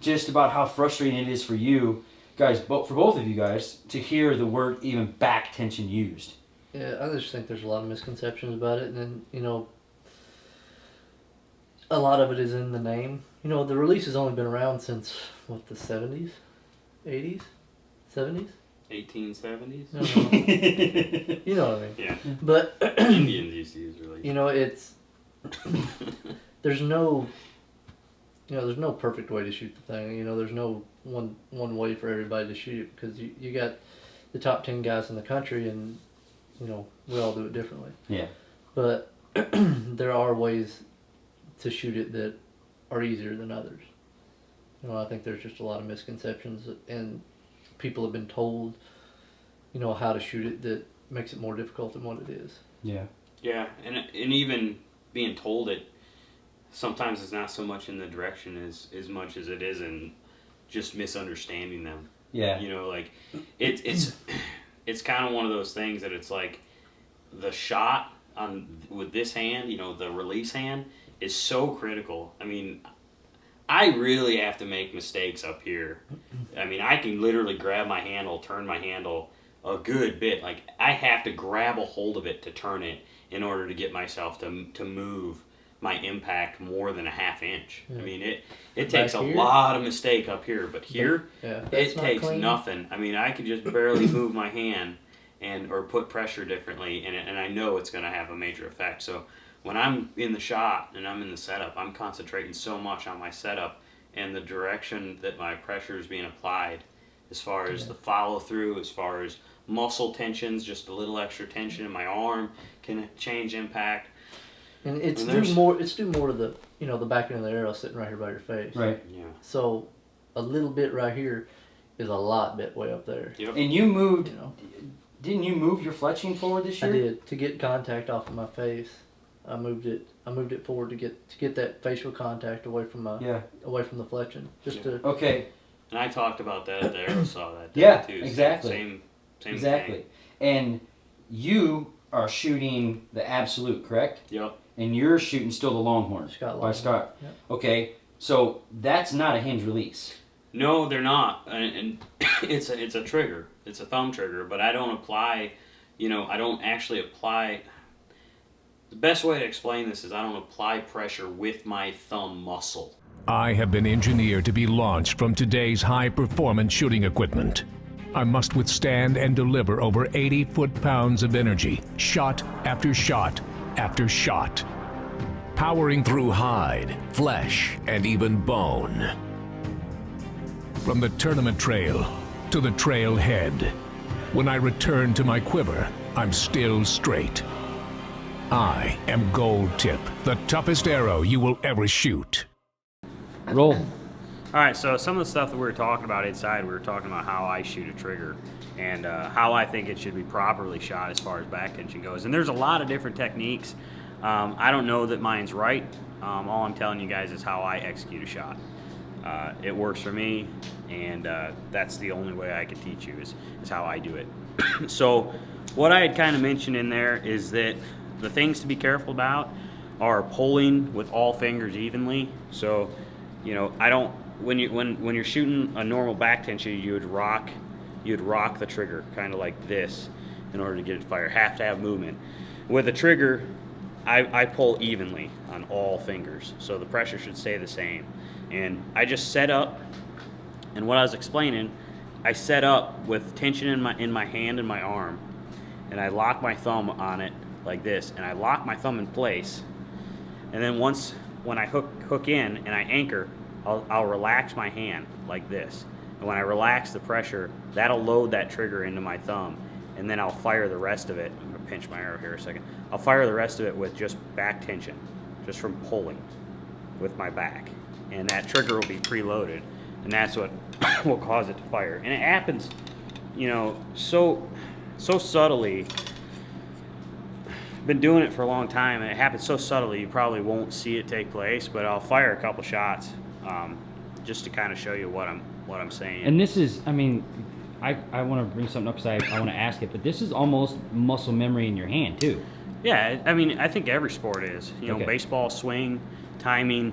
Just about how frustrating it is for you guys, for both of you guys, to hear the word even back tension used. Yeah, I just think there's a lot of misconceptions about it, and then, you know, a lot of it is in the name. You know, the release has only been around since, what, the 70s? 80s? 70s? 1870s? No. You know what I mean? Yeah. But, Indians used to use release. you know, it's, there's no, you know, there's no perfect way to shoot the thing. You know, there's no one way for everybody to shoot it, because you got the top 10 guys in the country, and, you know, we all do it differently. Yeah. But there are ways to shoot it that are easier than others. You know, I think there's just a lot of misconceptions, and people have been told, you know, how to shoot it that makes it more difficult than what it is. Yeah. Yeah, and even being told it, sometimes it's not so much in the direction as much as it is in just misunderstanding them. Yeah. You know, like it's kind of one of those things that it's like the shot with this hand, you know, the release hand is so critical. I mean, I really have to make mistakes up here. I mean, I can literally grab my handle, turn my handle a good bit. Like, I have to grab a hold of it to turn it in order to get myself to move my impact more than a half inch. Yeah. I mean, it takes a lot of mistake up here, but here, it takes nothing. I mean, I can just barely move my hand or put pressure differently, and I know it's going to have a major effect. So when I'm in the shot and I'm in the setup, I'm concentrating so much on my setup and the direction that my pressure is being applied, as far as the follow through, as far as muscle tensions, just a little extra tension in my arm can change impact. And it's due more to the, you know, the back end of the arrow sitting right here by your face. Right. Yeah. So a little bit right here is a lot bit way up there. Yep. And you moved, you know, didn't you move your fletching forward this year? I did, to get contact off of my face. I moved it forward to get that facial contact away from away from the fletching. Just to Okay. And I talked about that at the Aerosaw that day Yeah, too. exactly. Same exactly. thing. And you are shooting the absolute, correct? Yep. And you're shooting still the Longhorn by Scott. Yep. Okay, so that's not a hinge release. No, they're not, and it's a trigger. It's a thumb trigger, but I don't apply. You know, I don't actually apply. The best way to explain this is I don't apply pressure with my thumb muscle. I have been engineered to be launched from today's high-performance shooting equipment. I must withstand and deliver over 80 foot-pounds of energy, shot after shot after shot, powering through hide, flesh, and even bone. From the tournament trail to the trail head, when I return to my quiver, I'm still straight. I am Gold Tip, the toughest arrow you will ever shoot. Roll. All right, so some of the stuff that we were talking about inside, we were talking about how I shoot a trigger and how I think it should be properly shot as far as back tension goes. And there's a lot of different techniques. I don't know that mine's right. All I'm telling you guys is how I execute a shot. It works for me, and that's the only way I can teach you is how I do it. So what I had kind of mentioned in there is that the things to be careful about are pulling with all fingers evenly. So, you know, I don't, when you're shooting a normal back tension, you'd rock the trigger kind of like this in order to get it to fire. Have to have movement. With a trigger, I pull evenly on all fingers, so the pressure should stay the same. And I just set up, and what I was explaining, I set up with tension in my hand and my arm, and I lock my thumb on it like this, and I lock my thumb in place. And then when I hook in and I anchor, I'll relax my hand like this. And when I relax the pressure, that'll load that trigger into my thumb, and then I'll fire the rest of it. I'm gonna pinch my arrow here a second. I'll fire the rest of it with just back tension, just from pulling with my back. And that trigger will be preloaded, and that's what will cause it to fire. And it happens, so subtly. Been doing it for a long time, and it happens so subtly you probably won't see it take place. But I'll fire a couple shots just to kind of show you what I'm saying. And this is, I mean, I want to bring something up because I want to ask it, but this is almost muscle memory in your hand too. Yeah, I mean, I think every sport is. Okay. Baseball, swing, timing,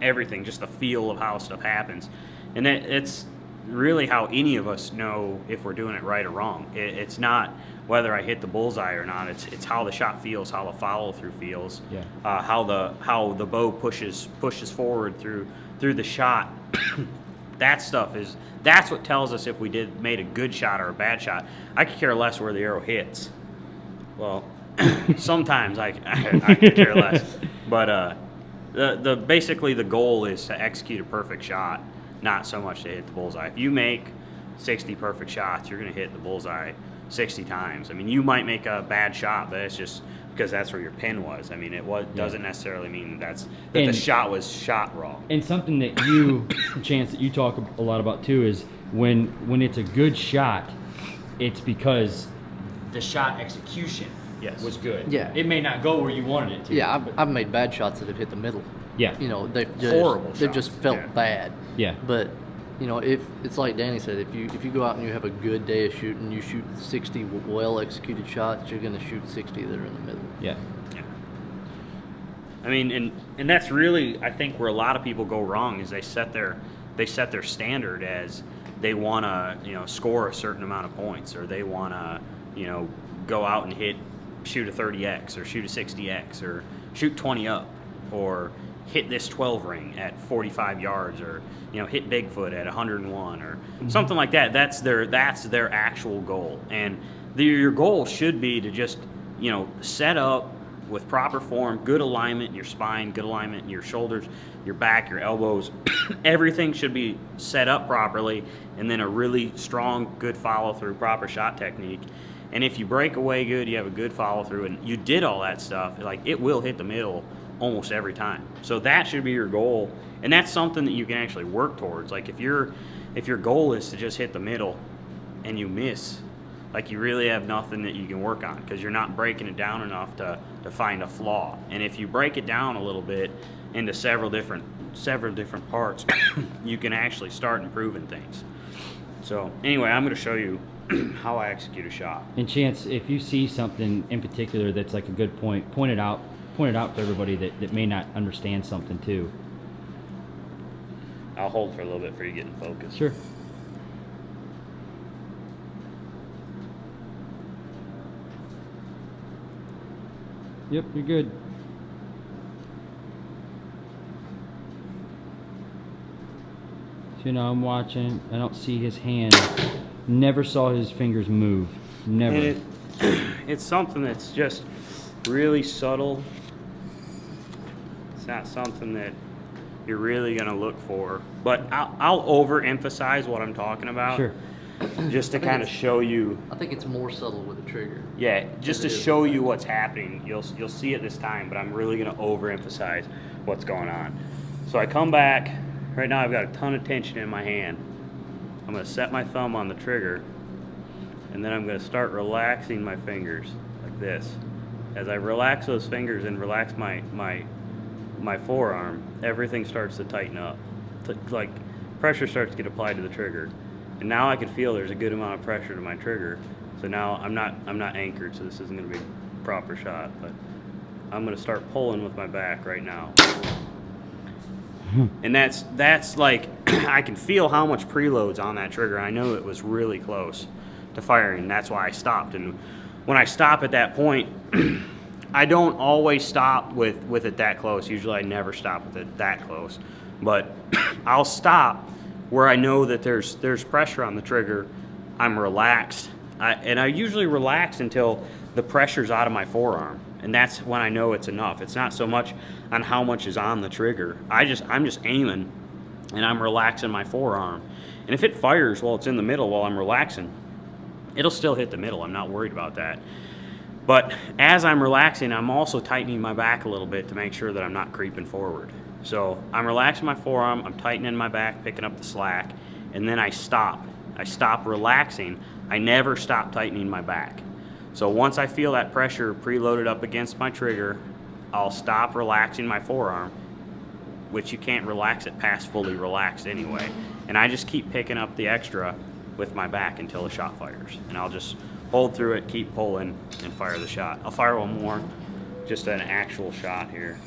everything, just the feel of how stuff happens. And it's really how any of us know if we're doing it right or wrong. It's not whether I hit the bullseye or not. It's how the shot feels, how the follow through feels, Yeah. How the bow pushes forward through the shot. That's what tells us if we made a good shot or a bad shot. I could care less where the arrow hits. Well, sometimes I could care less, but basically the goal is to execute a perfect shot, not so much to hit the bullseye. If you make 60 perfect shots, you're going to hit the bullseye 60 times. I mean, you might make a bad shot, but it's just because that's where your pin was. I mean, doesn't necessarily mean that the shot was shot wrong. And something that Chance, that you talk a lot about too, is when it's a good shot, it's because the shot execution was good. Yeah. It may not go where you wanted it to. Yeah, I've made bad shots that have hit the middle. Yeah. They've just felt Yeah. bad. Yeah. But if it's like Danny said, if you go out and you have a good day of shooting, you shoot 60 well executed shots, you're going to shoot 60 that are in the middle. Yeah. Yeah. I mean, and that's really, I think, where a lot of people go wrong is they set their standard as they want to score a certain amount of points, or they want to go out and shoot a 30x or shoot a 60x or shoot 20 up or hit this 12 ring at 45 yards or hit Bigfoot at 101 or something like that. That's their actual goal, and your goal should be to just set up with proper form, good alignment in your spine, good alignment in your shoulders, your back, your elbows. Everything should be set up properly, and then a really strong, good follow through, proper shot technique. And if you break away good, you have a good follow through, and you did all that stuff, like, it will hit the middle almost every time. So that should be your goal, and that's something that you can actually work towards. Like, if your goal is to just hit the middle and you miss, like, you really have nothing that you can work on because you're not breaking it down enough to find a flaw. And if you break it down a little bit into several different parts, you can actually start improving things. So anyway, I'm going to show you how I execute a shot. And Chance, if you see something in particular that's like a good point, point it out to everybody that may not understand something too. I'll hold for a little bit for you to get in focus. Sure. Yep, you're good. So I'm watching. I don't see his hand. Never saw his fingers move. Never. And it's something that's just really subtle. It's not something that you're really going to look for. But I'll overemphasize what I'm talking about. Sure. Just to kind of show you. I think it's more subtle with the trigger. Yeah, just to show you what's happening. You'll see it this time, but I'm really going to overemphasize what's going on. So I come back. Right now I've got a ton of tension in my hand. I'm going to set my thumb on the trigger, and then I'm going to start relaxing my fingers like this. As I relax those fingers and relax my forearm, everything starts to tighten up. Like, pressure starts to get applied to the trigger. And now I can feel there's a good amount of pressure to my trigger. So now I'm not anchored, so this isn't going to be a proper shot. But I'm going to start pulling with my back right now. And that's like, I can feel how much preload's on that trigger. I know it was really close to firing, and that's why I stopped. And when I stop at that point, I don't always stop with it that close. Usually I never stop with it that close. But I'll stop where I know that there's pressure on the trigger. I'm relaxed. And I usually relax until the pressure's out of my forearm. And that's when I know it's enough. It's not so much on how much is on the trigger. I'm just aiming and I'm relaxing my forearm. And if it fires while it's in the middle while I'm relaxing, it'll still hit the middle. I'm not worried about that. But as I'm relaxing, I'm also tightening my back a little bit to make sure that I'm not creeping forward. So I'm relaxing my forearm, I'm tightening my back, picking up the slack, and then I stop. I stop relaxing. I never stop tightening my back. So once I feel that pressure preloaded up against my trigger, I'll stop relaxing my forearm, which you can't relax it past fully relaxed anyway. And I just keep picking up the extra with my back until the shot fires. And I'll just hold through it, keep pulling, and fire the shot. I'll fire one more, just an actual shot here.